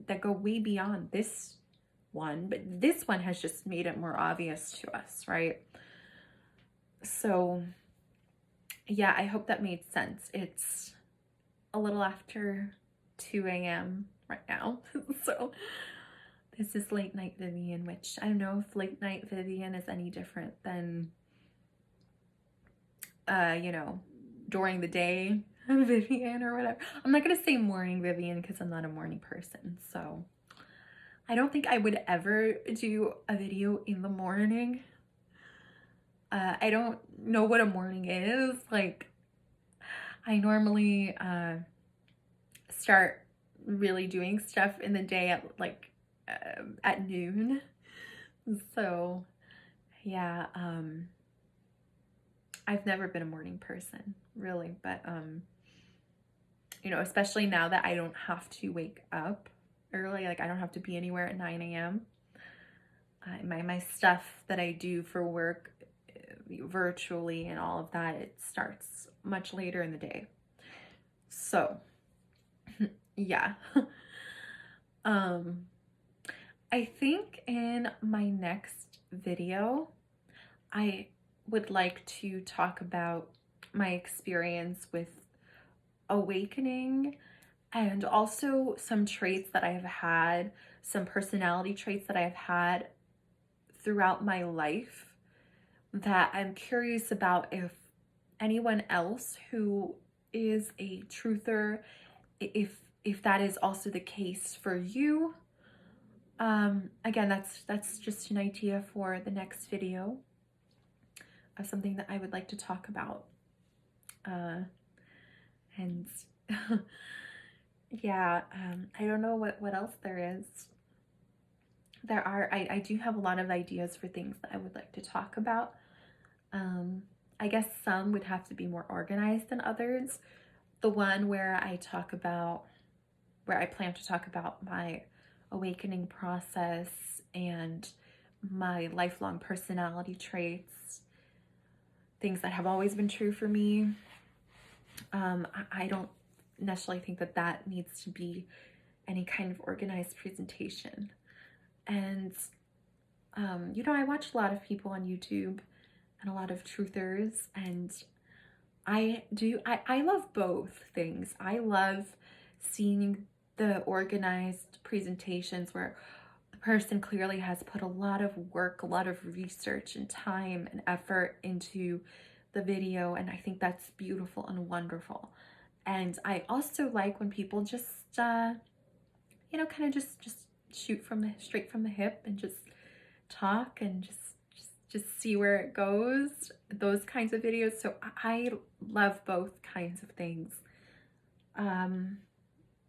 that go way beyond this one, but this one has just made it more obvious to us, right? So yeah, I hope that made sense. It's a little after 2 a.m. right now. So this is late night Vivian, which I don't know if late night Vivian is any different than during the day Vivian or whatever. I'm not gonna say morning Vivian because I'm not a morning person. So I don't think I would ever do a video in the morning. I don't know what a morning is. Like, I normally start really doing stuff in the day at noon. So yeah, I've never been a morning person, really, but especially now that I don't have to wake up early, like I don't have to be anywhere at 9 a.m. My stuff that I do for work virtually and all of that, it starts much later in the day. So yeah. I think in my next video, I would like to talk about my experience with awakening, and also some traits that I have had, some personality traits that I've had throughout my life that I'm curious about if anyone else who is a truther, if that is also the case for you. Again, that's just an idea for the next video of something that I would like to talk about. And yeah, I don't know what else there is. I do have a lot of ideas for things that I would like to talk about. I guess some would have to be more organized than others. The one where I plan to talk about my awakening process and my lifelong personality traits, things that have always been true for me. I don't necessarily think that needs to be any kind of organized presentation. And, I watch a lot of people on YouTube and a lot of truthers, and I love both things. I love seeing the organized presentations where the person clearly has put a lot of work, a lot of research and time and effort into the video, and I think that's beautiful and wonderful. And I also like when people just kind of just shoot straight from the hip and just talk and just see where it goes, those kinds of videos. So I love both kinds of things.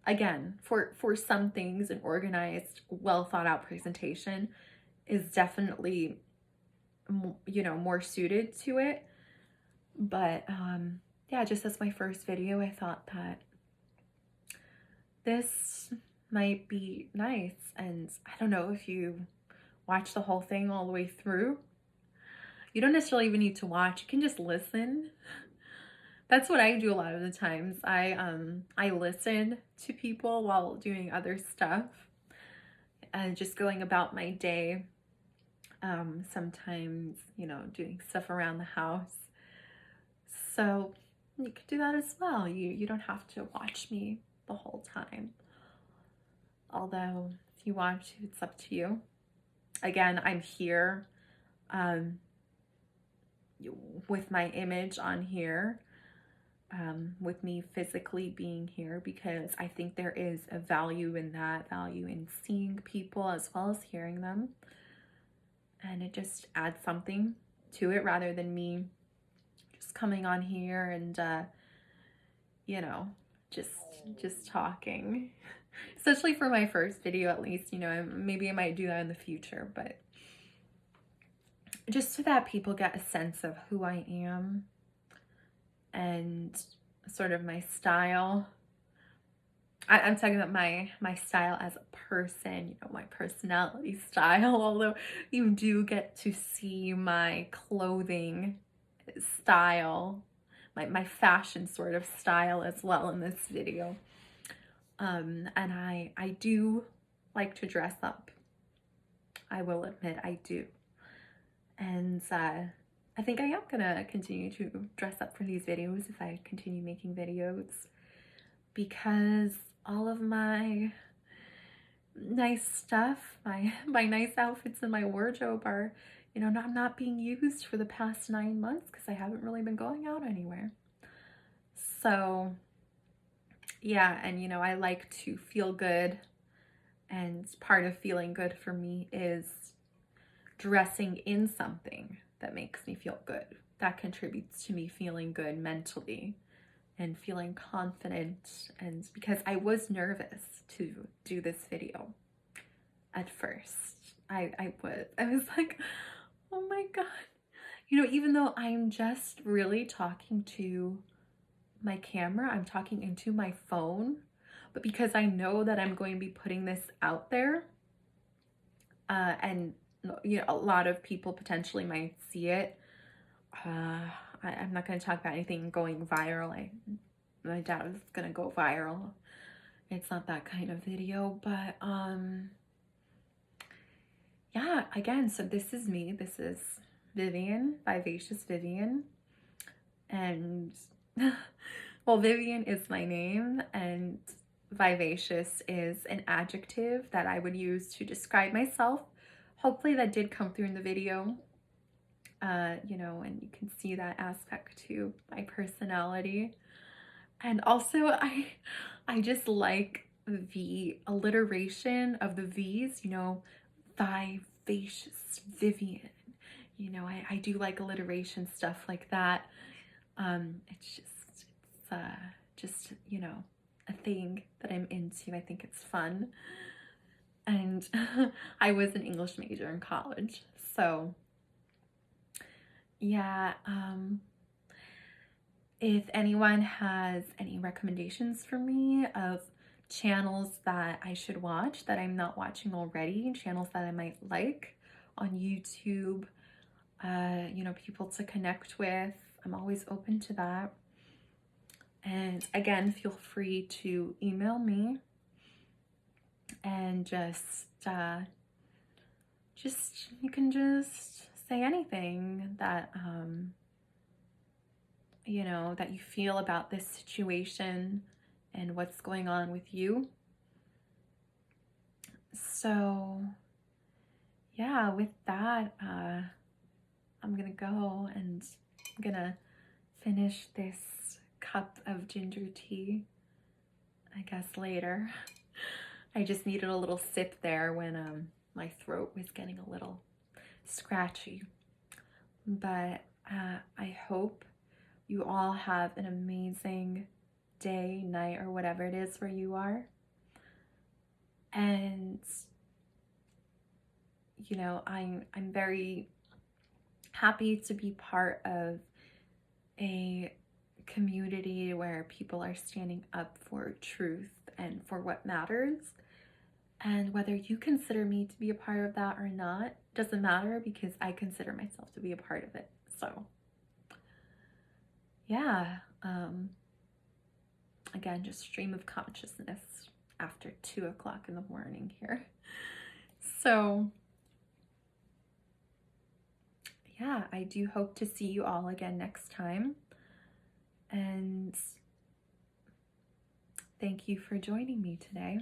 Again, for some things, an organized, well thought out presentation is definitely, more suited to it. But yeah, just as my first video, I thought that this might be nice. And I don't know if you watch the whole thing all the way through. You don't necessarily even need to watch. You can just listen. That's what I do a lot of the times. I listen to people while doing other stuff and just going about my day. Sometimes, doing stuff around the house. So you could do that as well. You don't have to watch me the whole time. Although if you want to, it's up to you. Again, I'm here with my image on here, with me physically being here, because I think there is a value in that, value in seeing people as well as hearing them. And it just adds something to it rather than me just coming on here and, just talking. Especially for my first video, at least, maybe I might do that in the future, but just so that people get a sense of who I am and sort of my style. I'm talking about my style as a person, my personality style, although you do get to see my clothing style, my fashion sort of style as well in this video. And I do like to dress up. I will admit I do. And I think I am gonna continue to dress up for these videos if I continue making videos, because all of my nice stuff, my nice outfits in my wardrobe are, not being used for the past 9 months because I haven't really been going out anywhere. So yeah, and I like to feel good, and part of feeling good for me is dressing in something that makes me feel good. That contributes to me feeling good mentally and feeling confident. And because I was nervous to do this video at first. I was like, oh my God. Even though I'm just really talking to my camera, I'm talking into my phone, but because I know that I'm going to be putting this out there, and a lot of people potentially might see it. I'm not going to talk about anything going viral. I doubt it's going to go viral. It's not that kind of video, but yeah, again, so this is me. This is Vivian, Vivacious Vivian. And well, Vivian is my name, and vivacious is an adjective that I would use to describe myself. Hopefully that did come through in the video, you know, and you can see that aspect to my personality. And also I just like the alliteration of the V's, you know, vivacious Vivian. You know, I do like alliteration stuff like that. It's just, you know, a thing that I'm into. I think it's fun. And I was an English major in college. So yeah, if anyone has any recommendations for me of channels that I should watch that I'm not watching already, channels that I might like on YouTube, you know, people to connect with, I'm always open to that. And again, feel free to email me and just you can just say anything that you know, that you feel about this situation and what's going on with you. So yeah, with that, I'm gonna go and I'm gonna finish this cup of ginger tea, I guess, later. I just needed a little sip there when my throat was getting a little scratchy. But I hope you all have an amazing day, night, or whatever it is where you are. And you know, I'm very happy to be part of a community where people are standing up for truth and for what matters. And whether you consider me to be a part of that or not doesn't matter, because I consider myself to be a part of it. So yeah, again, just stream of consciousness after 2 o'clock in the morning here. So yeah, I do hope to see you all again next time. And thank you for joining me today.